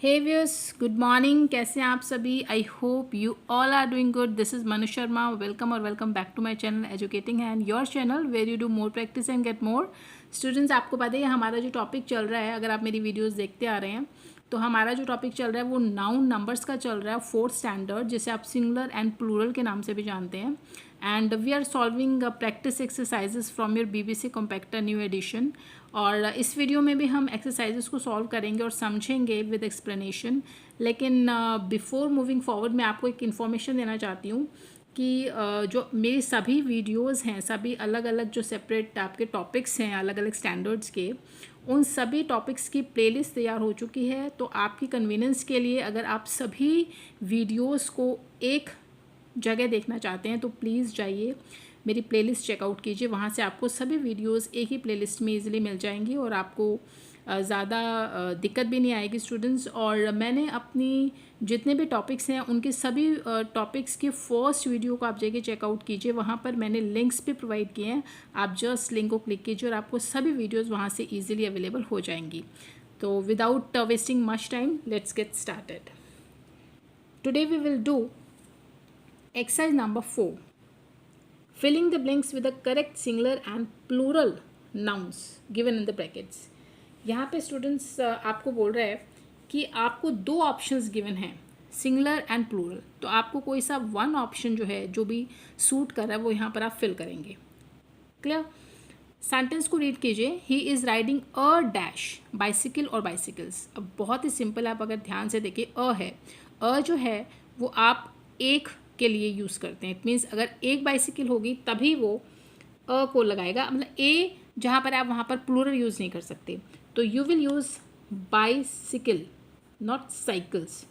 हे viewers, good morning. कैसे हैं आप सभी? I hope you all are doing good. This is Manu Sharma. Welcome back to my channel educating and your channel where you do more practice and get more. Students, आपको पता है हमारा जो topic चल रहा है, अगर आप मेरी वीडियोस देखते आ रहे हैं तो हमारा जो टॉपिक चल रहा है वो नाउन नंबर्स का चल रहा है, फोर्थ स्टैंडर्ड, जिसे आप सिंगुलर एंड प्लूरल के नाम से भी जानते हैं। And we are solving practice exercises from your BBC Compacta new edition. और इस वीडियो में भी हम एक्सरसाइजेस को सॉल्व करेंगे और समझेंगे विद एक्सप्लेनेशन। लेकिन बिफोर मूविंग फॉरवर्ड मैं आपको एक इन्फॉर्मेशन देना चाहती हूँ कि जो मेरी सभी वीडियोस हैं, सभी अलग अलग जो सेपरेट आपके टॉपिक्स हैं अलग अलग स्टैंडर्ड्स के, उन सभी टॉपिक्स की प्लेलिस्ट तैयार हो चुकी है। तो आपकी कन्वीनियंस के लिए अगर आप सभी वीडियोस को एक जगह देखना चाहते हैं तो प्लीज़ जाइए, मेरी प्लेलिस्ट चेकआउट कीजिए। वहाँ से आपको सभी वीडियोस एक ही प्लेलिस्ट में इजीली मिल जाएंगी और आपको ज़्यादा दिक्कत भी नहीं आएगी स्टूडेंट्स। और मैंने अपनी जितने भी टॉपिक्स हैं उनके सभी टॉपिक्स की फर्स्ट वीडियो को आप जाके चेकआउट कीजिए। वहाँ पर मैंने लिंक्स भी प्रोवाइड किए हैं, आप जस्ट लिंक को क्लिक कीजिए और आपको सभी वीडियोज़ वहाँ से ईजिली अवेलेबल हो जाएंगी। तो without wasting much time, let's get started. Today we will do exercise number 4, filling the blanks with the correct singular and plural nouns given in the brackets। यहाँ पे स्टूडेंट्स आपको बोल रहा है कि आपको दो ऑप्शंस गिवन हैं, सिंगुलर एंड प्लूरल। तो आपको कोई सा वन ऑप्शन जो है, जो भी सूट कर रहा है, वो यहाँ पर आप फिल करेंगे। क्लियर? सेंटेंस को रीड कीजिए। He is riding a dash bicycle और बाइसिकल्स। अब बहुत ही सिंपल, आप अगर ध्यान से देखिए, अ है, अ जो है वो आप एक के लिए यूज़ करते हैं। इट मीन्स अगर एक बाइसिकल होगी तभी वो अ को लगाएगा, मतलब ए जहाँ पर आप वहाँ पर प्लूरल यूज़ नहीं कर सकते। तो you will use bicycle, not cycles.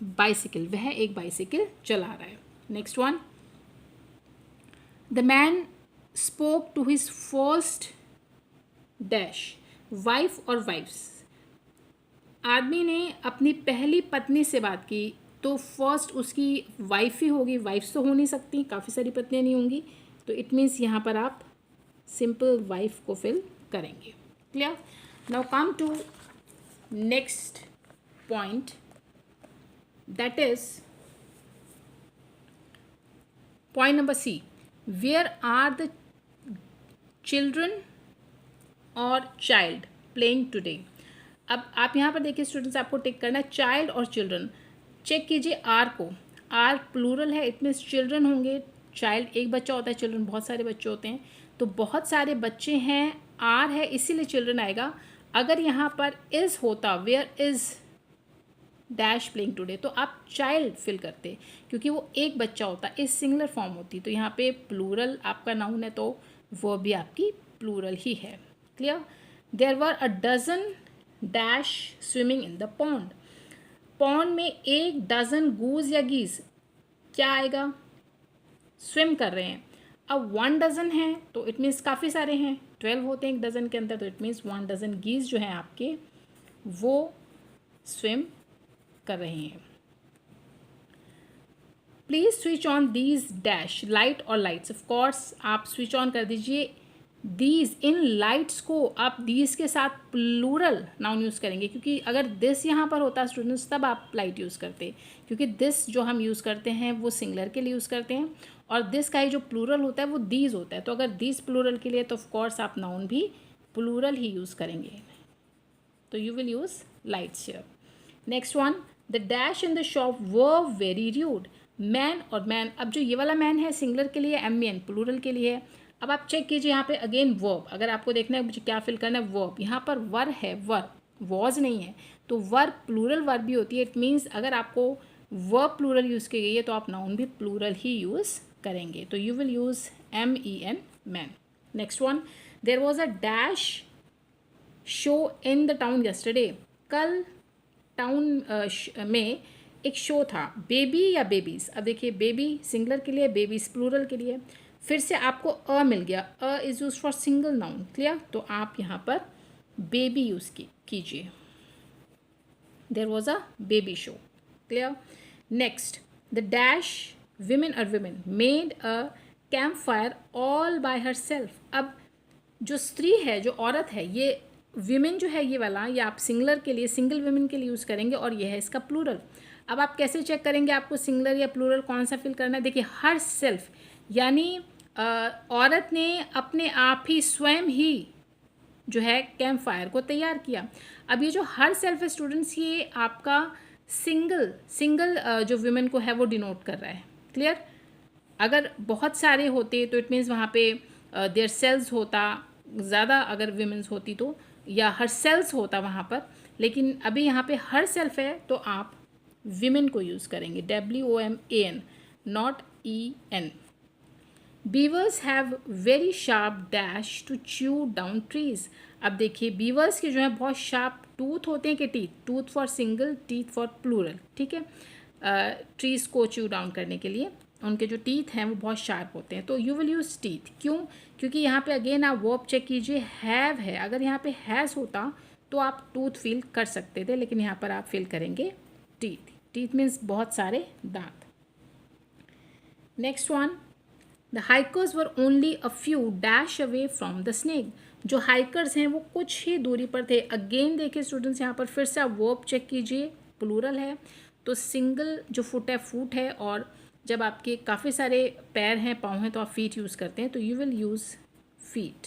Bicycle, वह एक बाइसिकल चला रहा है। Next one, the man spoke to his first dash wife और वाइफ्स। आदमी ने अपनी पहली पत्नी से बात की, तो फर्स्ट उसकी वाइफ ही होगी। वाइफ्स तो हो नहीं सकती, काफ़ी सारी पत्नियां नहीं होंगी, तो इट मीन्स यहाँ पर आप सिंपल वाइफ को फिल करेंगे। Clear? Now come to next point, that is point number C. Where are the children और चाइल्ड प्लेइंग टुडे। अब आप यहाँ पर देखिए स्टूडेंट्स, आपको टिक करना है चाइल्ड और चिल्ड्रन। चेक कीजिए आर को, आर प्लूरल है, इट मीन्स चिल्ड्रन होंगे। चाइल्ड एक बच्चा होता है, चिल्ड्रन बहुत सारे बच्चे होते हैं, तो बहुत सारे बच्चे हैं, आर है इसीलिए चिल्ड्रन आएगा। अगर यहाँ पर इज़ होता, where is dash playing today, तो आप चाइल्ड फिल करते, क्योंकि वो एक बच्चा होता, इस सिंगुलर फॉर्म होती। तो यहाँ पे प्लूरल आपका नाउन है, तो वो भी आपकी प्लूरल ही है। Clear? There were a dozen dash swimming in the pond. Pond में एक डजन गूज या गीज, क्या आएगा? स्विम कर रहे हैं। अब 1 डजन है तो इट मीन्स काफ़ी सारे हैं, 12 होते हैं एक डजन के अंदर, तो इट मीन्स 1 डजन गीज जो हैं आपके, वो स्विम कर रहे हैं। Please switch on these dash light और लाइट्स। ऑफ कोर्स आप स्विच ऑन कर दीजिए दीज, इन लाइट्स को आप दीज के साथ प्लूरल नाउन यूज़ करेंगे, क्योंकि अगर दिस यहाँ पर होता स्टूडेंट्स तब आप लाइट यूज़ करते, क्योंकि दिस जो हम यूज़ करते हैं वो सिंगुलर के लिए यूज़ करते हैं, और दिस का ही जो प्लूरल होता है वो दीज होता है। तो अगर दीज प्लूरल के लिए तो ऑफ कोर्स आप नाउन भी प्लूरल ही यूज़ करेंगे, तो you will use lights here. Next one, the dash in the shop were very rude. Man और मैन, अब जो ये वाला मैन है सिंगुलर के लिए, एम प्लूरल के लिए है। अब आप चेक कीजिए यहाँ पे अगेन वर्ब, अगर आपको देखना है मुझे क्या फिल करना है, वर्ब। यहाँ पर वर है, वर, वॉज नहीं है, तो वर प्लूरल वर्ब भी होती है। इट मीन्स अगर आपको वर्ब प्लूरल यूज़ की गई है तो आप नाउन भी प्लूरल ही यूज़ करेंगे, तो you will use MEN, man. Next one, there was a dash show in the town yesterday. कल टाउन में एक शो था, बेबी या बेबीज़। अब देखिए बेबी सिंगुलर के लिए, बेबीज़ प्लूरल के लिए। फिर से आपको अ मिल गया, a is use for single noun. Clear? तो आप यहाँ पर बेबी यूज़ कीजिए। There was a baby show. Clear? Next, the dash women और women made a camp fire all by herself. अब जो स्त्री है, जो औरत है, ये विमेन जो है ये वाला, ये आप सिंगलर के लिए, सिंगल विमेन के लिए यूज़ करेंगे, और ये है इसका प्लूरल। अब आप कैसे चेक करेंगे आपको सिंगलर या प्लूरल कौन सा फिल करना है? देखिए, हर सेल्फ, यानी औरत ने अपने आप ही, स्वयं ही जो है कैंप फायर को तैयार किया। अब ये जो हर सेल्फ है स्टूडेंट्स, ये आपका सिंगल सिंगल जो विमेन को है वो डिनोट कर रहा है। क्लियर? अगर बहुत सारे होते तो इट मीन्स वहाँ पे देयर सेल्स होता, ज़्यादा अगर विमेंस होती तो, या हर सेल्स होता वहाँ पर, लेकिन अभी यहाँ पे हर सेल्फ है तो आप विमेन को यूज़ करेंगे, WOMAN, not EN। Beavers have very sharp dash to chew down trees. अब देखिए, बीवर्स के जो है बहुत शार्प टूथ होते हैं कि teeth, tooth for single, teeth for plural, ठीक है। ट्रीज को च्यू डाउन करने के लिए उनके जो टीथ हैं वो बहुत शार्प होते हैं, तो यू विल यूज़ टीथ। क्यों? क्योंकि यहाँ पे अगेन आप वर्ब चेक कीजिए, हैव है, अगर यहाँ पे हैज़ होता तो आप टूथ फील कर सकते थे, लेकिन यहाँ पर आप फील करेंगे टीथ। टीथ मीन्स बहुत सारे दांत। Next one, the hikers were only a few dash away from the snake. जो हाइकर्स हैं वो कुछ ही दूरी पर थे। अगेन देखिए स्टूडेंट्स, यहाँ पर फिर से आप वर्ब चेक कीजिए, प्लूरल है तो सिंगल जो फुट है फूट है, और जब आपके काफ़ी सारे पैर हैं, पाँव हैं, तो आप फीट यूज़ करते हैं, तो यू विल यूज़ फीट।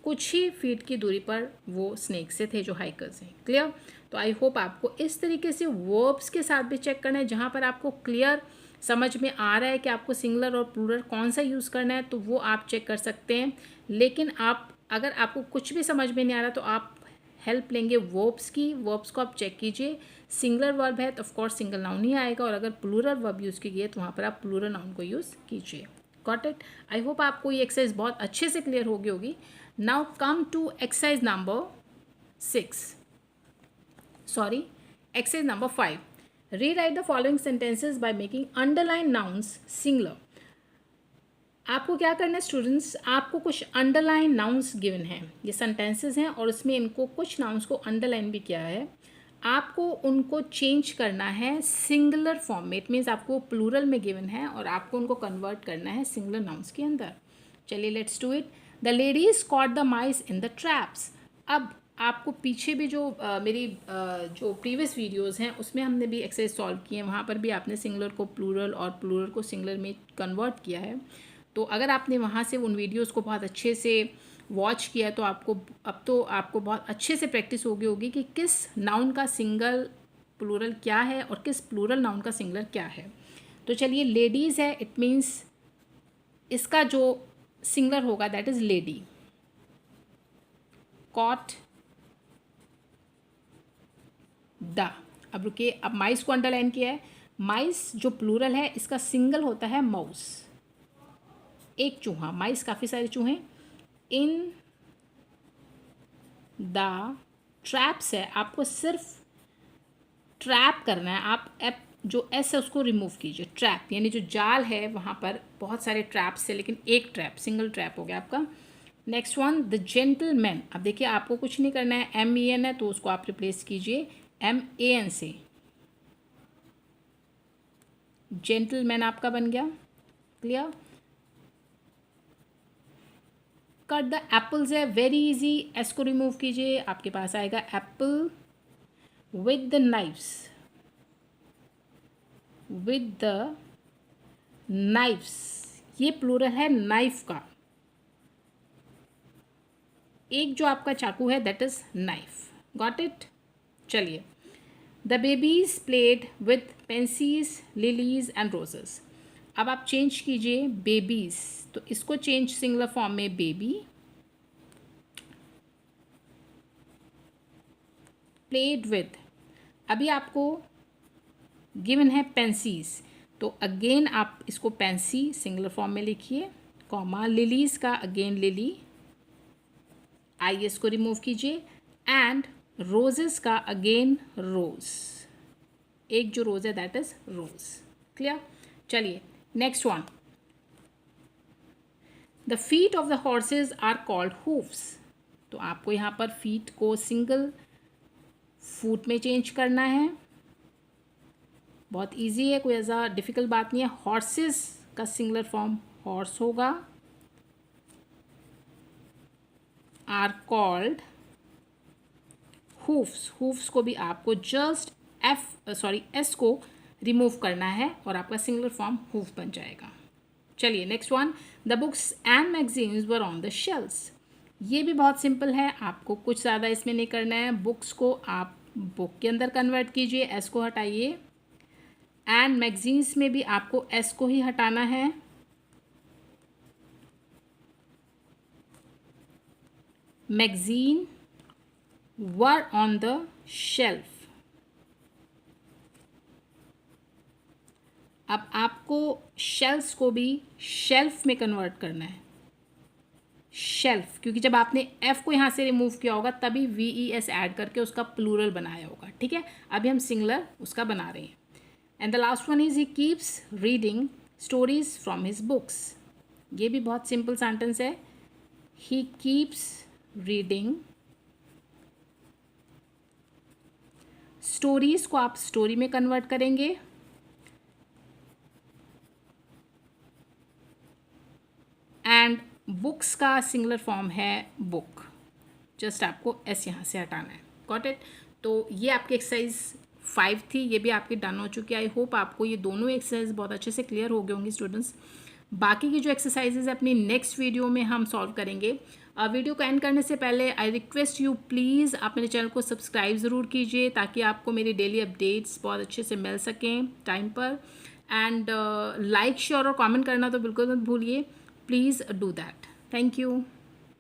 कुछ ही फीट की दूरी पर वो स्नेक से थे जो हाइकर्स हैं। क्लियर? तो आई होप आपको इस तरीके से वर्ब्स के साथ भी चेक करना है, जहाँ पर आपको क्लियर समझ में आ रहा है कि आपको सिंगुलर और प्लूरल कौन सा यूज़ करना है, तो वो आप चेक कर सकते हैं। लेकिन आप, अगर आपको कुछ भी समझ में नहीं आ रहा तो आप हेल्प लेंगे वर्ब्स की। वर्ब्स को आप चेक कीजिए, सिंगुलर वर्ब है तो ऑफकोर्स सिंगल नाउन ही आएगा, और अगर प्लूरल वर्ब यूज़ कीजिए तो वहाँ पर आप प्लूरल नाउन को यूज़ कीजिए। Got it? आई होप आपको ये एक्सरसाइज बहुत अच्छे से क्लियर हो गई होगी। Now come to exercise number 5. Rewrite the following sentences by making underlined nouns singular. आपको क्या करना है स्टूडेंट्स, आपको कुछ अंडरलाइन नाउन्स गिवन हैं, ये सेंटेंसेस हैं और उसमें इनको कुछ नाउन्स को अंडरलाइन भी किया है। आपको उनको चेंज करना है सिंगुलर फॉर्म में। इट मीन्स आपको प्लूरल में गिवन है और आपको उनको कन्वर्ट करना है सिंगुलर नाउन्स के अंदर। चलिए let's do it. The ladies caught the mice in the traps. अब आपको पीछे भी जो मेरी जो प्रीवियस वीडियोस हैं उसमें हमने भी एक्सरसाइज सॉल्व किए हैं, वहाँ पर भी आपने सिंगुलर को प्लूरल और प्लूरल को सिंगुलर में कन्वर्ट किया है। तो अगर आपने वहाँ से उन वीडियोस को बहुत अच्छे से वॉच किया है तो आपको बहुत अच्छे से प्रैक्टिस हो गई होगी कि किस नाउन का सिंगल प्लूरल क्या है और किस प्लूरल नाउन का सिंगुलर क्या है। तो चलिए, लेडीज़ है, इट मीन्स इसका जो सिंगुलर होगा that is lady. Caught the. अब रुकिए, अब माइस को अंडरलाइन किया है। माइस जो प्लूरल है इसका सिंगल होता है माउस, एक चूहा। माइस काफ़ी सारे चूहे। इन द ट्रैप्स है, आपको सिर्फ ट्रैप करना है। आप एप जो एस है उसको रिमूव कीजिए। ट्रैप यानी जो जाल है वहाँ पर बहुत सारे ट्रैप्स है, लेकिन एक ट्रैप, सिंगल ट्रैप हो गया आपका। Next one, the gentleman. अब देखिए आपको कुछ नहीं करना है, MEN है तो उसको आप रिप्लेस कीजिए MAN से। जेंटलमैन आपका बन गया। क्लियर? कट द एप्पल्स है, वेरी इजी। एस को रिमूव कीजिए, आपके पास आएगा apple. With the knives, with the knives, ये प्लूरल है नाइफ का। एक जो आपका चाकू है that is knife. Got it? चलिए, the babies played with pansies, lilies and roses. अब आप चेंज कीजिए बेबीज, तो इसको चेंज सिंगुलर फॉर्म में बेबी। प्लेड विथ, अभी आपको गिवन है पेंसीज, तो अगेन आप इसको पेंसी सिंगुलर फॉर्म में लिखिए, कॉमा। लिलीज का अगेन लिली, IS को रिमूव कीजिए, एंड रोजेस का अगेन रोज। एक जो रोज है दैट इज रोज। क्लियर? चलिए next one, the feet of the horses are called hoofs. तो आपको यहाँ पर फीट को सिंगल फुट में चेंज करना है। बहुत इजी है, कोई ऐसा डिफिकल्ट बात नहीं है। हॉर्सेस का सिंगुलर फॉर्म हॉर्स होगा, आर कॉल्ड हूफ्स। हूफ्स को भी आपको जस्ट एस को रिमूव करना है और आपका सिंगुलर फॉर्म हूफ बन जाएगा। चलिए next one, the books and magazines were on the shelfs. ये भी बहुत सिंपल है, आपको कुछ ज़्यादा इसमें नहीं करना है। बुक्स को आप बुक के अंदर कन्वर्ट कीजिए, एस को हटाइए, एंड मैगजीन्स में भी आपको एस को ही हटाना है। Magazine were on the shelf. अब आपको शेल्फ्स को भी शेल्फ में कन्वर्ट करना है, शेल्फ, क्योंकि जब आपने एफ को यहाँ से रिमूव किया होगा तभी VES ऐड करके उसका प्लूरल बनाया होगा। ठीक है, अभी हम सिंगुलर उसका बना रहे हैं। And the last one is he keeps reading stories from his books. ये भी बहुत सिंपल सेंटेंस है, ही कीप्स रीडिंग। स्टोरीज को आप स्टोरी में कन्वर्ट करेंगे, एंड बुक्स का सिंगुलर फॉर्म है बुक। जस्ट आपको एस यहाँ से हटाना है। Got it. तो ये आपकी एक्सरसाइज 5 थी, ये भी आपकी डन हो चुकी है। आई होप आपको ये दोनों एक्सरसाइज बहुत अच्छे से क्लियर हो गए होंगे स्टूडेंट्स। बाकी की जो एक्सरसाइजेज है अपनी नेक्स्ट वीडियो में हम सॉल्व करेंगे। वीडियो को एंड करने से पहले आई रिक्वेस्ट यू प्लीज़ आप मेरे चैनल को सब्सक्राइब ज़रूर कीजिए ताकि आपको मेरी डेली अपडेट्स बहुत अच्छे से मिल सकें टाइम पर। एंड लाइक शेयर और कमेंट करना तो बिल्कुल मत भूलिए, please do that. Thank you.